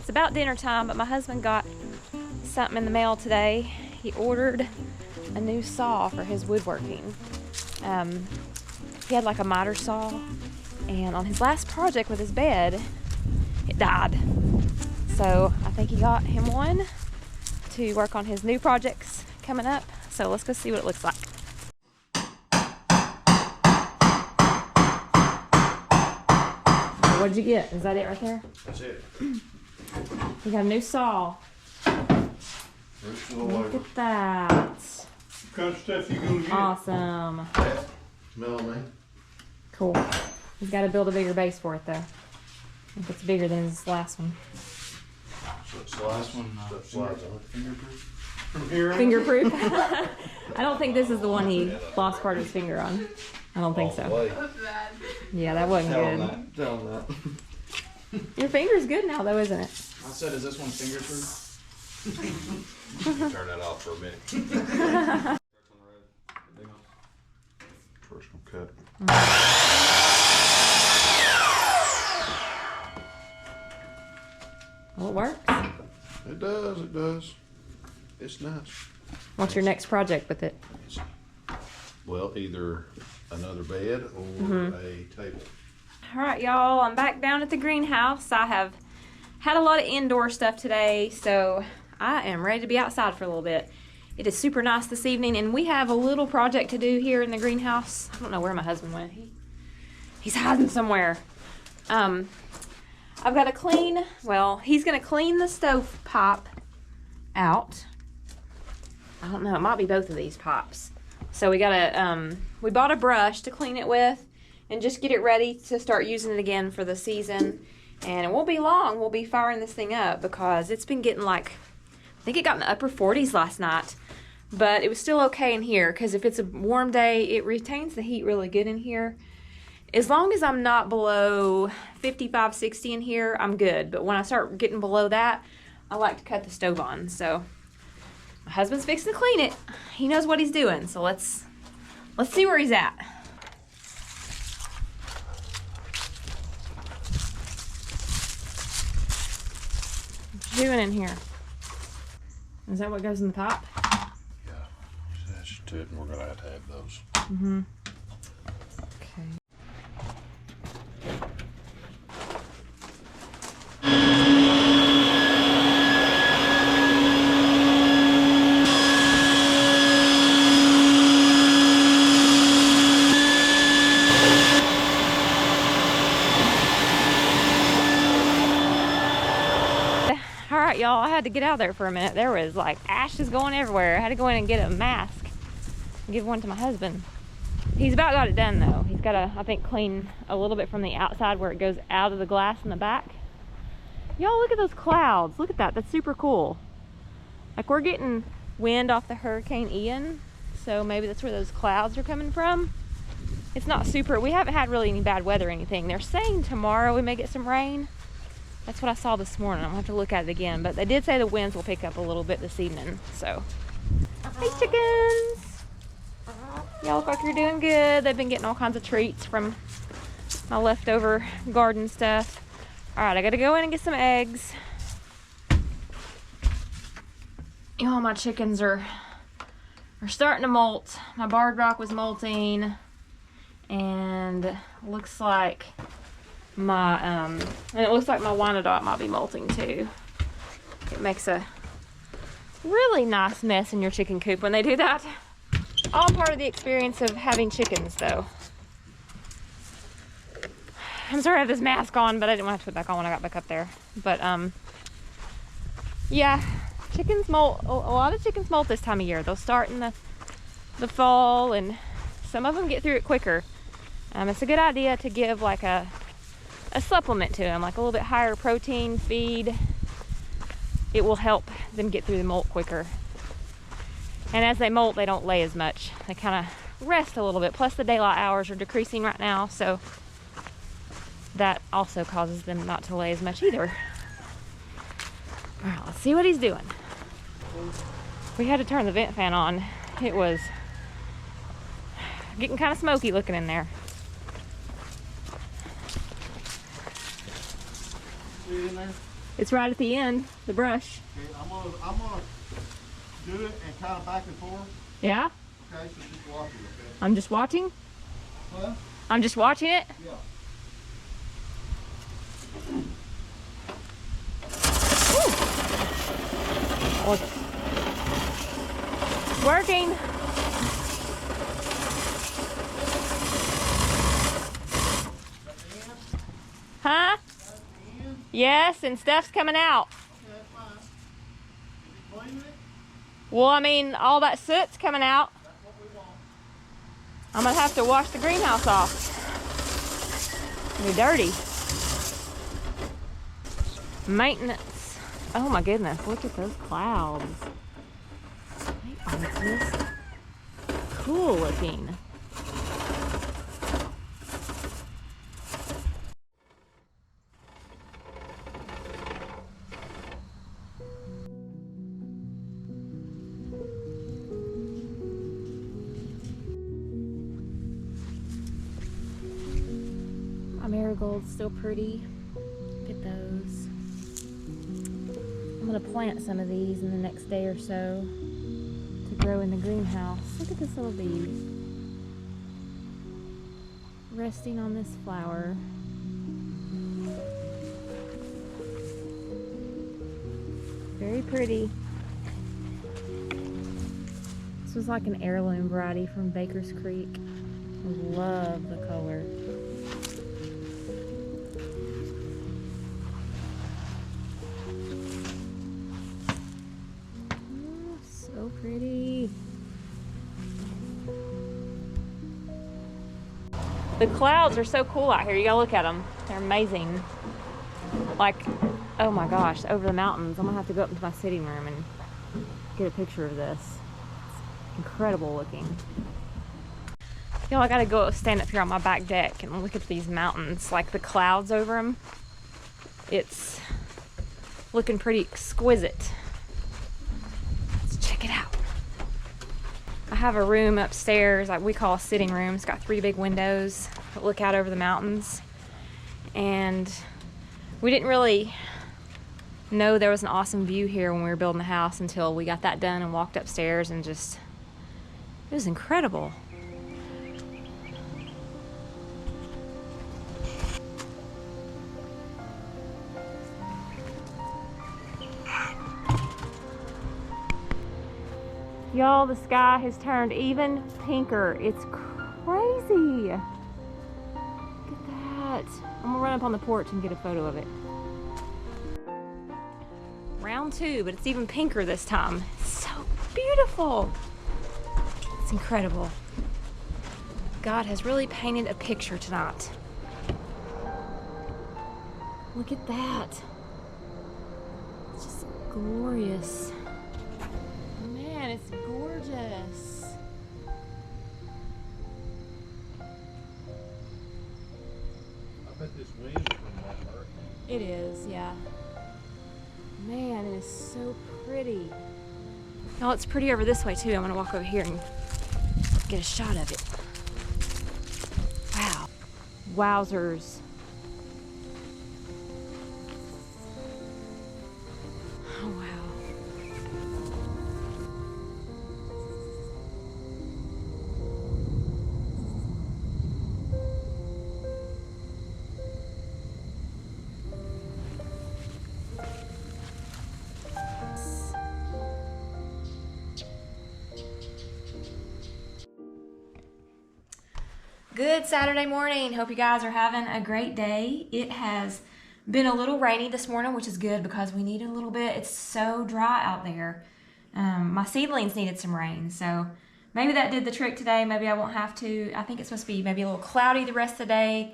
It's about dinner time, but my husband got something in the mail today. He ordered a new saw for his woodworking. He had like a miter saw, and on his last project with his bed, it died. So I think he got him one to work on his new projects coming up. So let's go see what it looks like. What'd you get? Is that it right there? That's it. We got a new saw. Look at that. What kind of stuff you gonna get? Awesome. Smell me. Cool. He's got to build a bigger base for it though. I think it's bigger than his last one. So the last one slides on it. Fingerproof. From here. Fingerproof. I don't think this is the one he lost part of his finger on. I don't think so. Yeah, that wasn't good. Tell him that. Your finger's good now though, isn't it? I said, is this one fingerproof? Turn that off for a minute. First one cut. Well, it works. It does. It does. It's nice. What's your next project with it? Well, either another bed or a table. All right, y'all, I'm back down at the greenhouse. I have had a lot of indoor stuff today, so I am ready to be outside for a little bit. It is super nice this evening, and we have a little project to do here in the greenhouse. I don't know where my husband went. He's hiding somewhere. I've got to clean, well, he's going to clean the stove pipe out. I don't know, it might be both of these pipes. So we got to, we bought a brush to clean it with and just get it ready to start using it again for the season. And it won't be long, we'll be firing this thing up because it's been getting like, I think it got in the upper 40s last night. But it was still okay in here because if it's a warm day, it retains the heat really good in here. As long as I'm not below 55, 60 in here, I'm good. But when I start getting below that, I like to cut the stove on. So my husband's fixing to clean it. He knows what he's doing. So let's see where he's at. What you doing in here? Is that what goes in the pipe? Yeah. That's it, and we're gonna have those. Mm-hmm. Okay. All right, y'all, I had to get out there for a minute. There was like ashes going everywhere. I had to go in and get a mask and give one to my husband. He's about got it done though. He's got to, I think, clean a little bit from the outside where it goes out of the glass in the back. Y'all, look at those clouds. Look at that. That's super cool. Like, we're getting wind off the Hurricane Ian, so maybe that's where those clouds are coming from. It's not super, we haven't had really any bad weather or anything. They're saying tomorrow we may get some rain. That's what I saw this morning. I'm gonna have to look at it again, but they did say the winds will pick up a little bit this evening, so. Hey, chickens. Y'all look like you're doing good. They've been getting all kinds of treats from my leftover garden stuff. All right, I gotta go in and get some eggs. Y'all, my chickens are starting to molt. My barred rock was molting, and looks like my and it looks like my Wyandotte might be molting too. It makes a really nice mess in your chicken coop when they do that. All part of the experience of having chickens though. I'm sorry I have this mask on, but I didn't want to put it back on when I got back up there. But yeah, chickens molt. A lot of chickens molt this time of year. They'll start in the fall, and some of them get through it quicker. It's a good idea to give like a supplement to them, like a little bit higher protein feed. It will help them get through the molt quicker. And as they molt, they don't lay as much. They kind of rest a little bit. Plus the daylight hours are decreasing right now, so that also causes them not to lay as much either. All right, let's see what he's doing. We had to turn the vent fan on. It was getting kind of smoky looking in there. It's right at the end, the brush. Okay, I'm gonna do it and kind of back and forth. Yeah? Okay, so just watch it, okay? I'm just watching? Huh? I'm just watching it? Yeah. Look. It's working. Huh? Yes, and stuff's coming out. Okay, that's fine. Is it cleaning it? Well, I mean, all that soot's coming out. That's what we want. I'm gonna have to wash the greenhouse off. They're dirty. Maintenance. Oh my goodness, look at those clouds. They are just cool looking. My marigold's still pretty. Look at those. I'm gonna plant some of these in the next day or so to grow in the greenhouse. Look at this little bee resting on this flower. Very pretty. This was like an heirloom variety from Baker's Creek. I love the color. So pretty. The clouds are so cool out here. You gotta look at them. They're amazing. Like, oh my gosh, over the mountains. I'm gonna have to go up into my sitting room and get a picture of this. It's incredible looking. Y'all, I gotta go stand up here on my back deck and look at these mountains, like the clouds over them. It's looking pretty exquisite. Check it out. I have a room upstairs, like we call a sitting room. It's got 3 big windows that look out over the mountains. And we didn't really know there was an awesome view here when we were building the house until we got that done and walked upstairs, and just, it was incredible. Y'all, the sky has turned even pinker. It's crazy. Look at that. I'm gonna run up on the porch and get a photo of it. Round 2, but it's even pinker this time. It's so beautiful. It's incredible. God has really painted a picture tonight. Look at that. It's just glorious. Man, it's gorgeous. I bet this wind is from that hurricane. It is, yeah. Man, it is so pretty. Now it's pretty over this way too. I'm gonna walk over here and get a shot of it. Wow. Wowzers. Oh, wow. Good Saturday morning. Hope you guys are having a great day. It has been a little rainy this morning, which is good because we need a little bit. It's so dry out there. My seedlings needed some rain, so maybe that did the trick today. Maybe I won't have to. I think it's supposed to be maybe a little cloudy the rest of the day.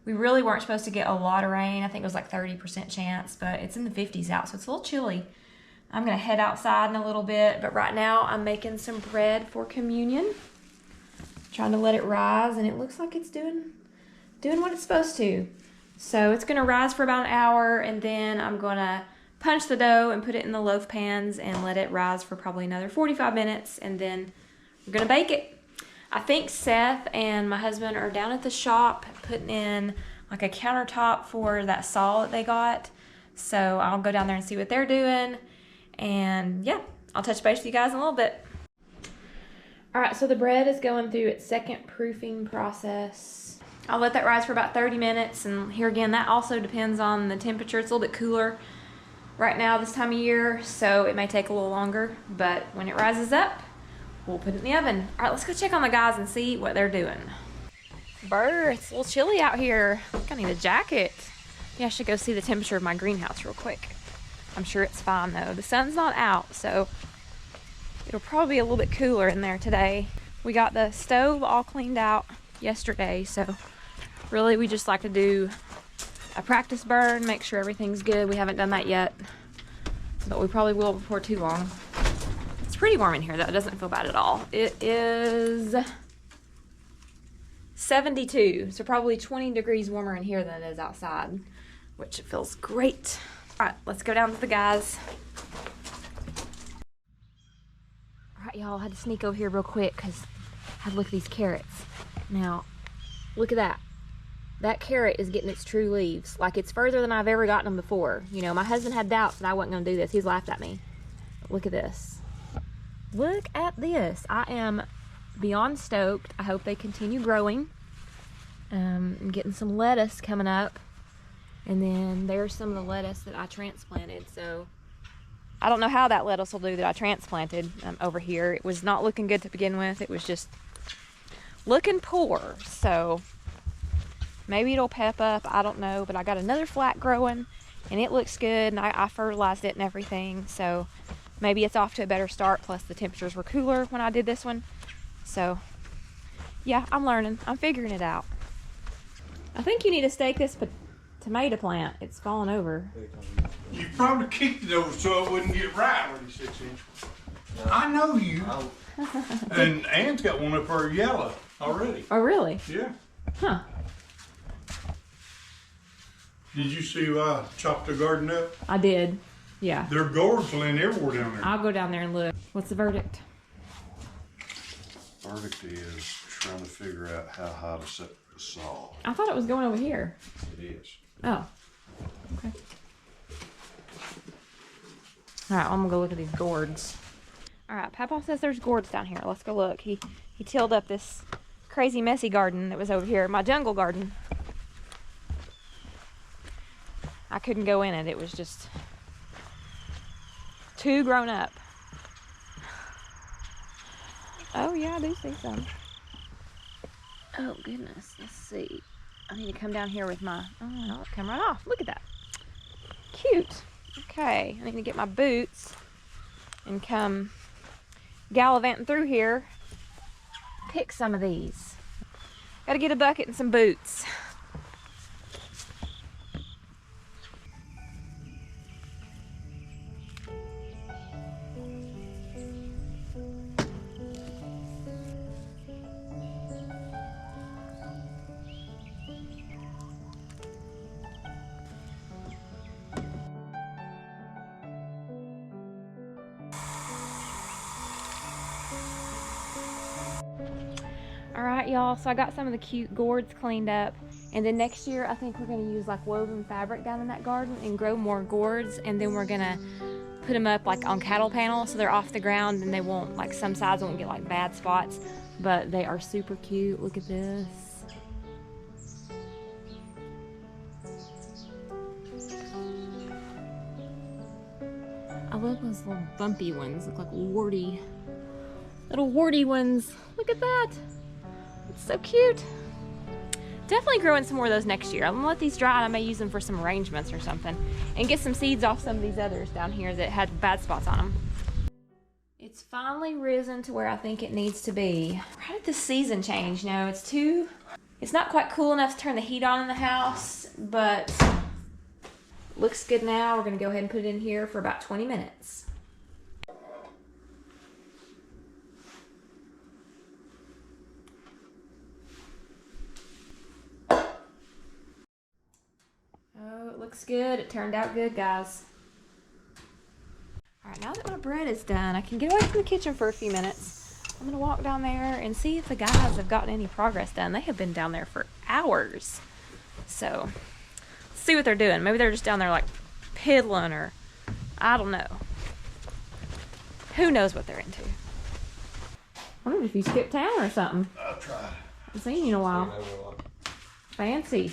We really weren't supposed to get a lot of rain. I think it was like 30% chance, but it's in the 50s out, so it's a little chilly. I'm gonna head outside in a little bit, but right now I'm making some bread for communion. Trying to let it rise, and it looks like it's doing what it's supposed to. So it's gonna rise for about an hour, and then I'm gonna punch the dough and put it in the loaf pans and let it rise for probably another 45 minutes, and then we're gonna bake it. I think Seth and my husband are down at the shop putting in like a countertop for that saw that they got. So I'll go down there and see what they're doing. And yeah, I'll touch base with you guys in a little bit. All right, so the bread is going through its second proofing process. I'll let that rise for about 30 minutes. And here again, that also depends on the temperature. It's a little bit cooler right now this time of year, so it may take a little longer. But when it rises up, we'll put it in the oven. All right, let's go check on the guys and see what they're doing. Burr, it's a little chilly out here. I think I need a jacket. Yeah, I should go see the temperature of my greenhouse real quick. I'm sure it's fine though. The sun's not out, so it'll probably be a little bit cooler in there today. We got the stove all cleaned out yesterday, so really we just like to do a practice burn, make sure everything's good. We haven't done that yet, but we probably will before too long. It's pretty warm in here though. It doesn't feel bad at all. It is 72, so probably 20 degrees warmer in here than it is outside, which feels great. All right, let's go down to the guys. All right, y'all, I had to sneak over here real quick because I had to look at these carrots. Now, look at that. That carrot is getting its true leaves. Like, it's further than I've ever gotten them before. You know, my husband had doubts that I wasn't going to do this. He's laughed at me. But look at this. Look at this. I am beyond stoked. I hope they continue growing. I'm getting some lettuce coming up. And then there's some of the lettuce that I transplanted. So I don't know how that lettuce will do that I transplanted over here. It was not looking good to begin with. It was just looking poor. So maybe it'll pep up. I don't know. But I got another flat growing and it looks good. And I fertilized it and everything. So maybe it's off to a better start. Plus the temperatures were cooler when I did this one. So yeah, I'm learning. I'm figuring it out. I think you need to stake this tomato plant. It's falling over. You probably kicked it over so it wouldn't get right. 36 inch. No. I know you. And Ann's got one up there yellow already. Oh, really? Yeah. Huh. Did you see why I chopped the garden up? I did. Yeah. There are gourds laying everywhere down there. I'll go down there and look. What's the verdict? Verdict is trying to figure out how high to set the saw. I thought it was going over here. It is. Oh. Okay. Alright, I'm gonna go look at these gourds. Alright, Papa says there's gourds down here. Let's go look. He tilled up this crazy messy garden that was over here, my jungle garden. I couldn't go in it. It was just too grown up. Oh yeah, I do see some. Oh goodness, let's see. I need to come down here with my, oh no, it come right off. Look at that. Cute. Okay, I need to get my boots and come gallivanting through here. Pick some of these. Gotta get a bucket and some boots. Alright y'all, so I got some of the cute gourds cleaned up, and then next year I think we're going to use like woven fabric down in that garden and grow more gourds, and then we're going to put them up like on cattle panels so they're off the ground and they won't, like some sides won't get like bad spots, but they are super cute. Look at this. I love those little bumpy ones, look like warty, little warty ones. Look at that. It's so cute. Definitely growing some more of those next year. I'm gonna let these dry and I may use them for some arrangements or something and get some seeds off some of these others down here that had bad spots on them. It's finally risen to where I think it needs to be. How did the season change? You know, it's not quite cool enough to turn the heat on in the house, but looks good now. We're gonna go ahead and put it in here for about 20 minutes. Oh, it looks good. It turned out good, guys. All right, now that my bread is done, I can get away from the kitchen for a few minutes. I'm gonna walk down there and see if the guys have gotten any progress done. They have been down there for hours. So, let's see what they're doing. Maybe they're just down there like piddling or I don't know. Who knows what they're into? I wonder if you skipped town or something. I'll try. Haven't seen you in a while. Fancy.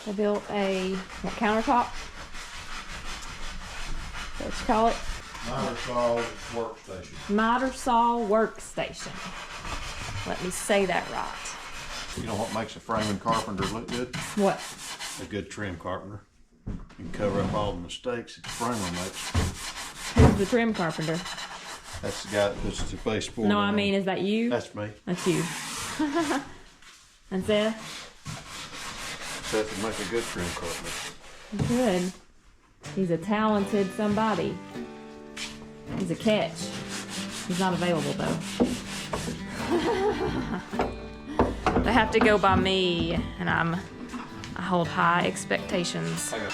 I built a countertop. Is that what you call it? Miter saw workstation. Miter saw workstation. Let me say that right. You know what makes a framing carpenter look good? What? A good trim carpenter. You can cover up all the mistakes that the framer makes. Who's the trim carpenter? That's the guy that puts the baseboard No, on. I mean, is that you? That's me. That's you. And Seth? Seth would make a good trim carpenter. Good. He's a talented somebody. He's a catch. He's not available though. They have to go by me, and I hold high expectations. I got